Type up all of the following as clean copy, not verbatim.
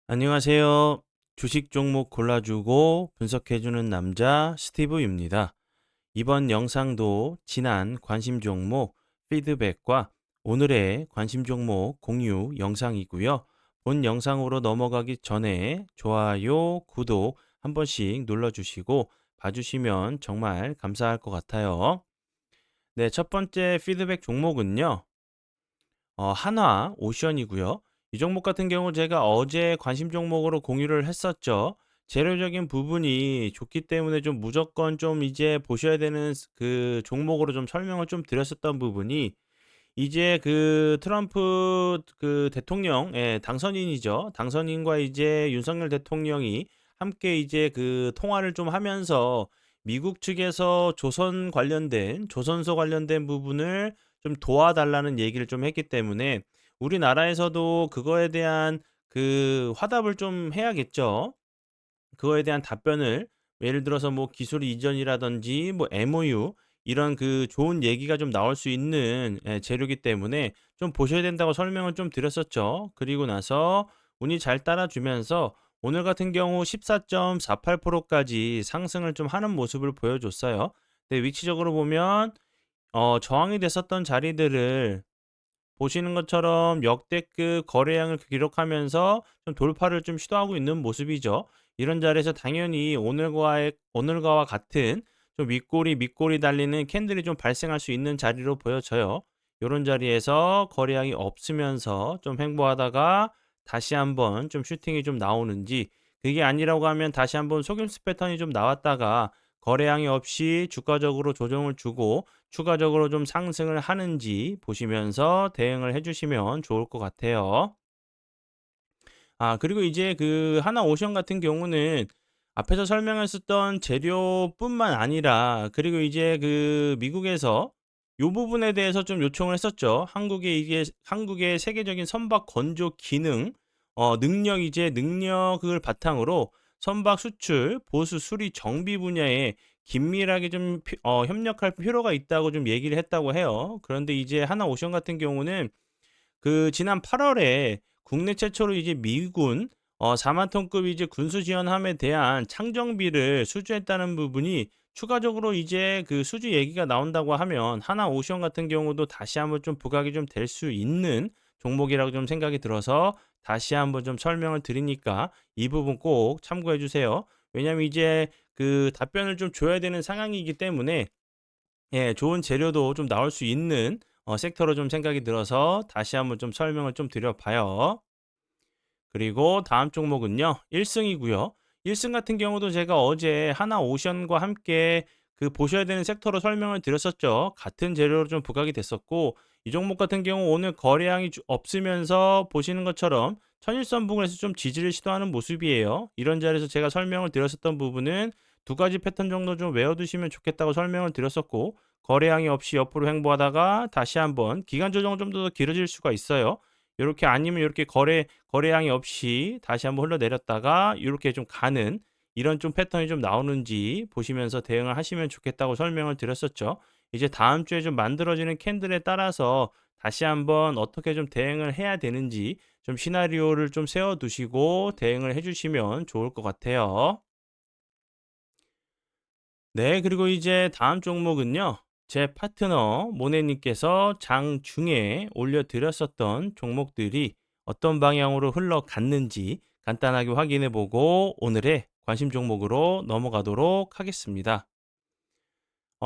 안녕하세요. 주식 종목 골라주고 분석해주는 남자 스티브입니다. 이번 영상도 지난 관심 종목 피드백과 오늘의 관심 종목 공유 영상이고요. 본 영상으로 넘어가기 전에 좋아요, 구독 한 번씩 눌러주시고 봐주시면 정말 감사할 것 같아요. 네, 첫 번째 피드백 종목은요. 한화 오션이고요. 이 종목 같은 경우 제가 어제 관심 종목으로 공유를 했었죠. 재료적인 부분이 좋기 때문에 좀 무조건 좀 이제 보셔야 되는 그 종목으로 좀 설명을 좀 드렸었던 부분이 이제 그 트럼프 그 대통령, 예, 당선인이죠. 당선인과 이제 윤석열 대통령이 함께 이제 그 통화를 좀 하면서 미국 측에서 조선소 관련된 부분을 좀 도와달라는 얘기를 좀 했기 때문에 우리나라에서도 그거에 대한 그 화답을 좀 해야겠죠. 그거에 대한 답변을 예를 들어서 뭐 기술 이전이라든지 뭐 MOU 이런 그 좋은 얘기가 좀 나올 수 있는, 예, 재료이기 때문에 좀 보셔야 된다고 설명을 좀 드렸었죠. 그리고 나서 운이 잘 따라주면서 오늘 같은 경우 14.48% 까지 상승을 좀 하는 모습을 보여줬어요. 근데 위치적으로 보면 저항이 됐었던 자리들을 보시는 것처럼 역대급 거래량을 기록하면서 좀 돌파를 좀 시도하고 있는 모습이죠. 이런 자리에서 당연히 오늘과와 같은 좀 윗꼬리 달리는 캔들이 좀 발생할 수 있는 자리로 보여져요. 요런 자리에서 거래량이 없으면서 좀 횡보하다가 다시 한번 좀 슈팅이 좀 나오는지, 그게 아니라고 하면 다시 한번 속임수 패턴이 좀 나왔다가 거래량이 없이 주가적으로 조정을 주고 추가적으로 좀 상승을 하는지 보시면서 대응을 해 주시면 좋을 것 같아요. 그리고 이제 그 하나오션 같은 경우는 앞에서 설명했었던 재료뿐만 아니라, 그리고 이제 그 미국에서 요 부분에 대해서 좀 요청을 했었죠. 한국의 세계적인 선박 건조 기능, 능력을 바탕으로 선박 수출, 보수, 수리, 정비 분야에 긴밀하게 좀 협력할 필요가 있다고 좀 얘기를 했다고 해요. 그런데 이제 하나오션 같은 경우는 그 지난 8월에 국내 최초로 이제 미군 4만 톤급 이제 군수 지원함에 대한 창정비를 수주했다는 부분이 추가적으로 이제 그 수주 얘기가 나온다고 하면 하나오션 같은 경우도 다시 한번 좀 부각이 좀 될 수 있는 종목이라고 좀 생각이 들어서 다시 한번 좀 설명을 드리니까 이 부분 꼭 참고해 주세요. 왜냐하면 이제 그 답변을 좀 줘야 되는 상황이기 때문에, 예, 좋은 재료도 좀 나올 수 있는 섹터로 좀 생각이 들어서 다시 한번 좀 설명을 좀 드려 봐요. 그리고 다음 종목은요. 1승이고요. 1승 같은 경우도 제가 어제 하나오션과 함께 그 보셔야 되는 섹터로 설명을 드렸었죠. 같은 재료로 좀 부각이 됐었고, 이 종목 같은 경우 오늘 거래량이 없으면서 보시는 것처럼 천일선 부근에서 좀 지지를 시도하는 모습이에요. 이런 자리에서 제가 설명을 드렸었던 부분은 두 가지 패턴 정도 좀 외워두시면 좋겠다고 설명을 드렸었고, 거래량이 없이 옆으로 횡보하다가 다시 한번 기간 조정은 좀 더 길어질 수가 있어요. 요렇게 아니면 요렇게 거래량이 없이 다시 한번 흘러내렸다가 요렇게 좀 가는 이런 좀 패턴이 좀 나오는지 보시면서 대응을 하시면 좋겠다고 설명을 드렸었죠. 이제 다음 주에 좀 만들어지는 캔들에 따라서 다시 한번 어떻게 좀 대응을 해야 되는지 좀 시나리오를 좀 세워 두시고 대응을 해 주시면 좋을 것 같아요. 네, 그리고 이제 다음 종목은요. 제 파트너 모네님께서 장중에 올려드렸었던 종목들이 어떤 방향으로 흘러갔는지 간단하게 확인해 보고 오늘의 관심 종목으로 넘어가도록 하겠습니다.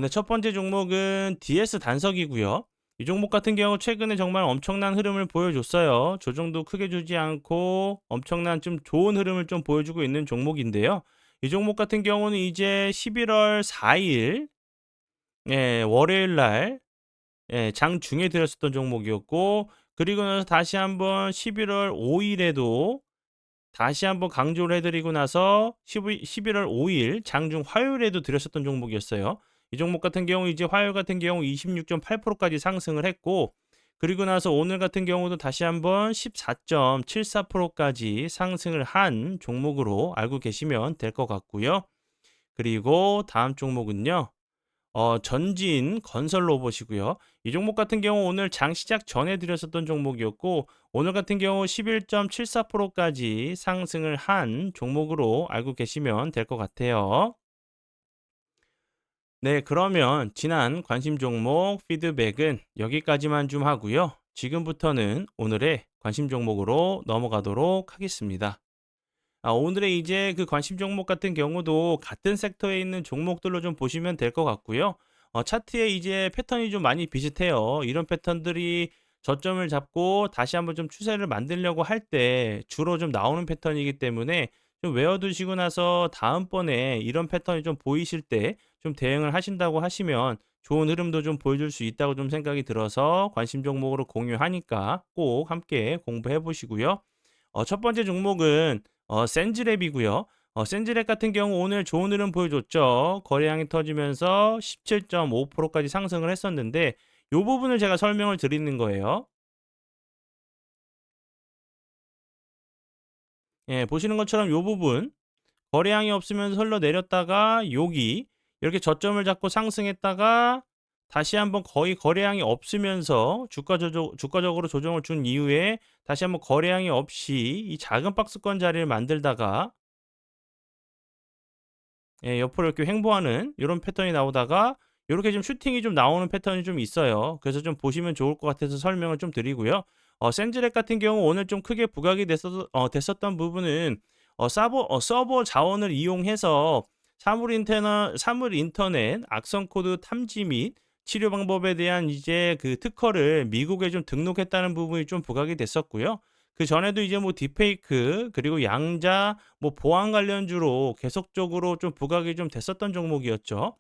네, 첫 번째 종목은 DS 단석이고요. 이 종목 같은 경우 최근에 정말 엄청난 흐름을 보여줬어요. 조정도 크게 주지 않고 엄청난 좀 좋은 흐름을 좀 보여주고 있는 종목인데요. 이 종목 같은 경우는 이제 11월 4일, 예, 월요일 날, 예, 장중에 들었었던 종목이었고, 그리고 나서 다시 한번 11월 5일에도 다시 한번 강조를 해 드리고 나서 11월 5일 장중 화요일에도 드렸었던 종목이었어요. 이 종목 같은 경우 이제 화요일 같은 경우 26.8% 까지 상승을 했고, 그리고 나서 오늘 같은 경우도 다시 한번 14.74% 까지 상승을 한 종목으로 알고 계시면 될 것 같고요. 그리고 다음 종목은요. 전진 건설 로봇이고요. 이 종목 같은 경우 오늘 장 시작 전에 드렸었던 종목이었고 오늘 같은 경우 11.74%까지 상승을 한 종목으로 알고 계시면 될 것 같아요. 네, 그러면 지난 관심 종목 피드백은 여기까지만 좀 하고요. 지금부터는 오늘의 관심 종목으로 넘어가도록 하겠습니다. 오늘의 이제 그 관심 종목 같은 경우도 같은 섹터에 있는 종목들로 좀 보시면 될 것 같고요. 차트에 이제 패턴이 좀 많이 비슷해요. 이런 패턴들이 저점을 잡고 다시 한번 좀 추세를 만들려고 할 때 주로 좀 나오는 패턴이기 때문에 좀 외워두시고 나서 다음번에 이런 패턴이 좀 보이실 때 좀 대응을 하신다고 하시면 좋은 흐름도 좀 보여줄 수 있다고 좀 생각이 들어서 관심 종목으로 공유하니까 꼭 함께 공부해 보시고요. 첫 번째 종목은 센즈랩이고요. 센즈랩 같은 경우 오늘 좋은 흐름 보여줬죠. 거래량이 터지면서 17.5%까지 상승을 했었는데 요 부분을 제가 설명을 드리는 거예요. 예, 보시는 것처럼 요 부분 거래량이 없으면서 흘러내렸다가 여기 이렇게 저점을 잡고 상승했다가 다시 한번 거의 거래량이 없으면서 주가적으로 조정을 준 이후에 다시 한번 거래량이 없이 이 작은 박스권 자리를 만들다가 예, 옆으로 이렇게 횡보하는 이런 패턴이 나오다가 요렇게 좀 슈팅이 좀 나오는 패턴이 좀 있어요. 그래서 좀 보시면 좋을 것 같아서 설명을 좀 드리고요. 센즈렉 같은 경우 오늘 좀 크게 부각이 됐었던 부분은 서버 자원을 이용해서 사물 인터넷 악성 코드 탐지 및 치료 방법에 대한 이제 그 특허를 미국에 좀 등록했다는 부분이 좀 부각이 됐었고요. 그전에도 이제 뭐 딥페이크 그리고 양자 뭐 보안 관련주로 계속적으로 좀 부각이 좀 됐었던 종목이었죠.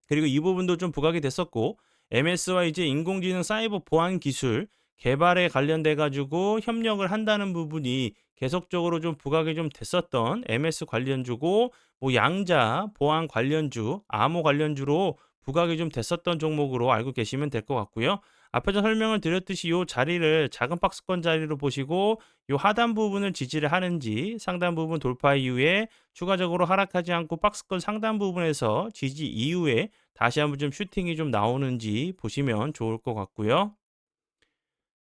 그리고 이 부분도 좀 부각이 됐었고 MS와 이제 인공지능 사이버 보안 기술 개발에 관련돼 가지고 협력을 한다는 부분이 계속적으로 좀 부각이 좀 됐었던 MS 관련주고 뭐 양자 보안 관련주, 암호 관련주로 부각이 좀 됐었던 종목으로 알고 계시면 될 것 같고요. 앞에서 설명을 드렸듯이 요 자리를 작은 박스권 자리로 보시고 요 하단 부분을 지지를 하는지 상단 부분 돌파 이후에 추가적으로 하락하지 않고 박스권 상단 부분에서 지지 이후에 다시 한번 좀 슈팅이 좀 나오는지 보시면 좋을 것 같고요.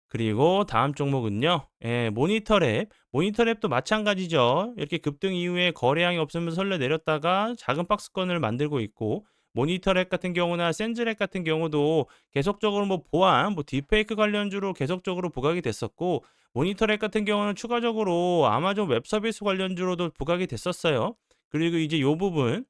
그리고 다음 종목은요. 예, 모니터랩. 모니터랩도 마찬가지죠. 이렇게 급등 이후에 거래량이 없으면 설레 내렸다가 작은 박스권을 만들고 있고 모니터랩 같은 경우나 센즈랩 같은 경우도 계속적으로 뭐 보안, 뭐 딥페이크 관련주로 계속적으로 부각이 됐었고 모니터랩 같은 경우는 추가적으로 아마존 웹 서비스 관련주로도 부각이 됐었어요. 그리고 이제 요 부분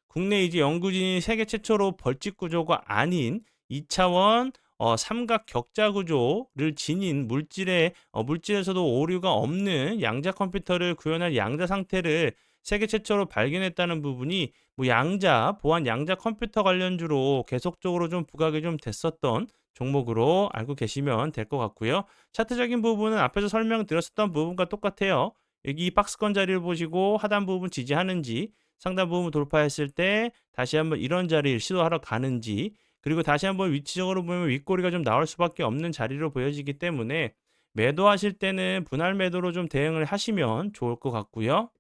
국내 이제 연구진이 세계 최초로 벌집 구조가 아닌 2차원 삼각 격자 구조를 지닌 물질에서도 오류가 없는 양자 컴퓨터를 구현한 양자 상태를 세계 최초로 발견했다는 부분이 뭐 양자 보안 양자 컴퓨터 관련주로 계속적으로 좀 부각이 좀 됐었던 종목으로 알고 계시면 될 것 같고요. 차트적인 부분은 앞에서 설명드렸었던 부분과 똑같아요. 여기 이 박스권 자리를 보시고 하단 부분 지지하는지 상단 부분 돌파했을 때 다시 한번 이런 자리를 시도하러 가는지 그리고 다시 한번 위치적으로 보면 윗꼬리가 좀 나올 수밖에 없는 자리로 보여지기 때문에 매도하실 때는 분할 매도로 좀 대응을 하시면 좋을 것 같고요.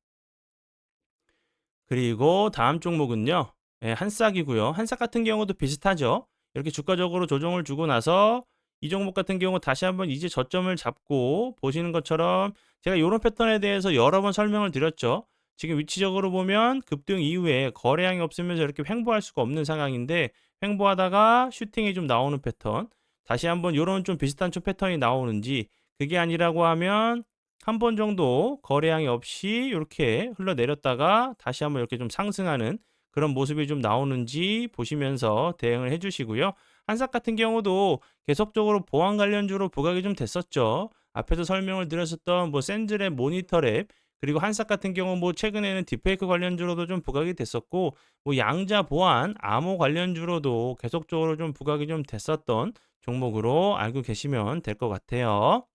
그리고 다음 종목은요. 예, 한싹이고요. 한싹 같은 경우도 비슷하죠. 이렇게 주가적으로 조정을 주고 나서 이 종목 같은 경우 다시 한번 이제 저점을 잡고 보시는 것처럼 제가 이런 패턴에 대해서 여러 번 설명을 드렸죠. 지금 위치적으로 보면 급등 이후에 거래량이 없으면서 이렇게 횡보할 수가 없는 상황인데 횡보하다가 슈팅이 좀 나오는 패턴 다시 한번 이런 좀 비슷한 좀 패턴이 나오는지 그게 아니라고 하면 한 번 정도 거래량이 없이 이렇게 흘러내렸다가 다시 한번 이렇게 좀 상승하는 그런 모습이 좀 나오는지 보시면서 대응을 해 주시고요. 한삭 같은 경우도 계속적으로 보안 관련주로 부각이 좀 됐었죠. 앞에서 설명을 드렸었던 뭐 센즈랩, 모니터랩 그리고 한삭 같은 경우 뭐 최근에는 딥페이크 관련주로도 좀 부각이 됐었고 뭐 양자 보안, 암호 관련주로도 계속적으로 좀 부각이 좀 됐었던 종목으로 알고 계시면 될 것 같아요.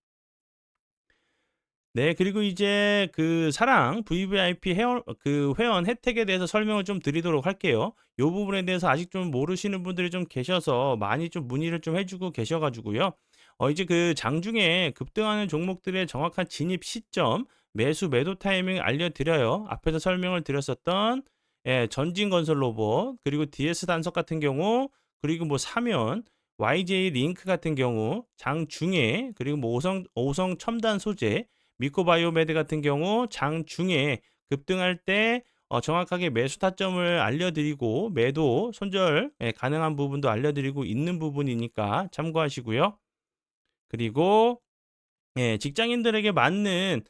네. 그리고 이제 그 사랑 VVIP 회원 혜택에 대해서 설명을 좀 드리도록 할게요. 요 부분에 대해서 아직 좀 모르시는 분들이 좀 계셔서 많이 좀 문의를 좀 해 주고 계셔 가지고요. 이제 그 장중에 급등하는 종목들의 정확한 진입 시점, 매수 매도 타이밍 알려 드려요. 앞에서 설명을 드렸었던 전진 건설 로봇, 그리고 DS 단석 같은 경우, 그리고 뭐 사면, YJ 링크 같은 경우, 장중에, 그리고 뭐 오성 첨단 소재, 미코바이오메드 같은 경우 장중에 급등할 때 정확하게 매수 타점을 알려드리고 매도 손절 가능한 부분도 알려드리고 있는 부분이니까 참고하시고요. 그리고 직장인들에게 맞는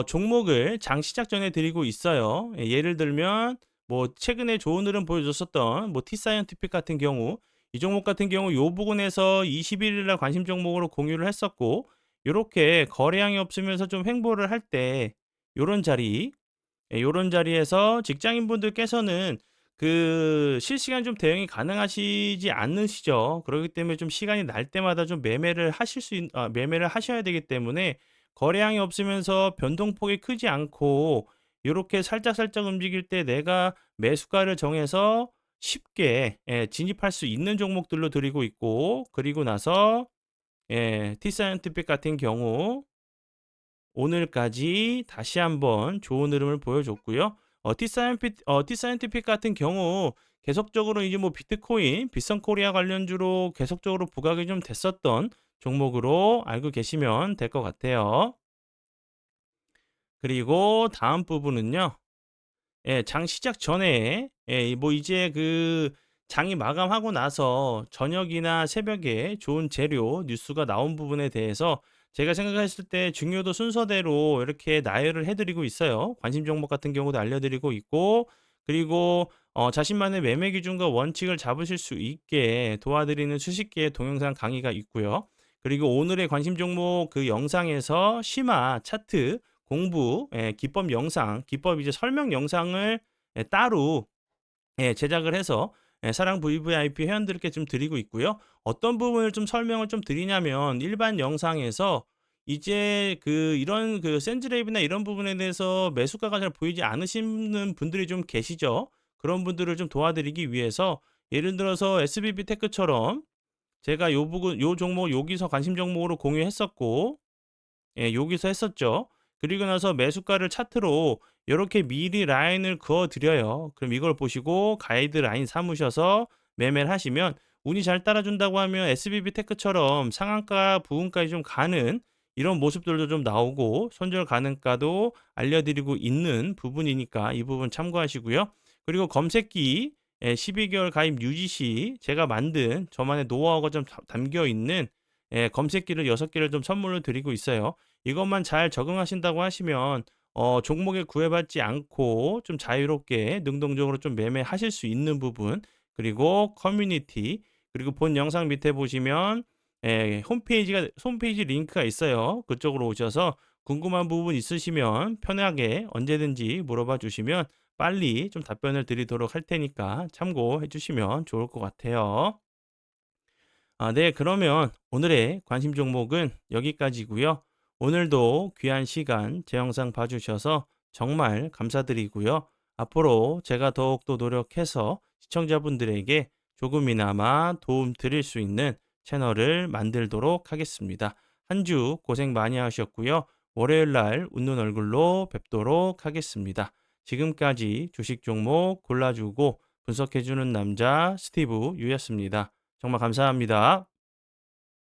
종목을 장 시작 전에 드리고 있어요. 예를 들면 뭐 최근에 좋은 흐름 보여줬었던 뭐 T사이언티픽 같은 경우, 이 종목 같은 경우 요 부근에서 21일 날 관심 종목으로 공유를 했었고, 요렇게 거래량이 없으면서 좀 횡보를 할 때 요런 자리, 요런 자리에서 직장인분들께서는 그 실시간 좀 대응이 가능하시지 않으시죠. 그렇기 때문에 좀 시간이 날 때마다 좀 매매를 하셔야 되기 때문에, 거래량이 없으면서 변동폭이 크지 않고 요렇게 살짝살짝 움직일 때 내가 매수가를 정해서 쉽게 진입할 수 있는 종목들로 드리고 있고, 그리고 나서 T사이언티픽 같은 경우 오늘까지 다시 한번 좋은 흐름을 보여줬고요. T사이언티픽 같은 경우 계속적으로 이제 뭐 비트코인, 비선코리아 관련주로 계속적으로 부각이 좀 됐었던 종목으로 알고 계시면 될 것 같아요. 그리고 다음 부분은요. 장 시작 전에 뭐 이제 그 장이 마감하고 나서 저녁이나 새벽에 좋은 재료 뉴스가 나온 부분에 대해서 제가 생각했을 때 중요도 순서대로 이렇게 나열을 해 드리고 있어요. 관심 종목 같은 경우도 알려 드리고 있고, 그리고 자신만의 매매 기준과 원칙을 잡으실 수 있게 도와드리는 수식계의 동영상 강의가 있고요. 그리고 오늘의 관심 종목 그 영상에서 심화 차트 공부 기법 영상, 기법 이제 설명 영상을 따로 제작을 해서 사랑 VVIP 회원들께 좀 드리고 있고요. 어떤 부분을 좀 설명을 좀 드리냐면, 일반 영상에서 이제 그 이런 그 샌즈레이브나 이런 부분에 대해서 매수가가 잘 보이지 않으시는 분들이 좀 계시죠. 그런 분들을 좀 도와드리기 위해서, 예를 들어서 SBB 테크처럼 제가 요 부분 요 종목 여기서 관심 종목으로 공유했었고, 여기서 했었죠. 그리고 나서 매수가를 차트로 이렇게 미리 라인을 그어 드려요. 그럼 이걸 보시고 가이드 라인 삼으셔서 매매를 하시면, 운이 잘 따라준다고 하면 SBB 테크처럼 상한가 부근까지 좀 가는 이런 모습들도 좀 나오고, 손절 가능가도 알려드리고 있는 부분이니까 이 부분 참고하시고요. 그리고 검색기 12개월 가입 유지 시 제가 만든 저만의 노하우가 좀 담겨 있는 검색기를 6개를 좀 선물로 드리고 있어요. 이것만 잘 적응하신다고 하시면 종목에 구애받지 않고 좀 자유롭게 능동적으로 좀 매매하실 수 있는 부분, 그리고 커뮤니티, 그리고 본 영상 밑에 보시면 홈페이지 링크가 있어요. 그쪽으로 오셔서 궁금한 부분 있으시면 편하게 언제든지 물어봐 주시면 빨리 좀 답변을 드리도록 할 테니까 참고해 주시면 좋을 것 같아요. 네, 그러면 오늘의 관심 종목은 여기까지고요. 오늘도 귀한 시간 제 영상 봐주셔서 정말 감사드리고요. 앞으로 제가 더욱더 노력해서 시청자분들에게 조금이나마 도움 드릴 수 있는 채널을 만들도록 하겠습니다. 한 주 고생 많이 하셨고요. 월요일 날 웃는 얼굴로 뵙도록 하겠습니다. 지금까지 주식 종목 골라주고 분석해주는 남자 스티브 유였습니다. 정말 감사합니다.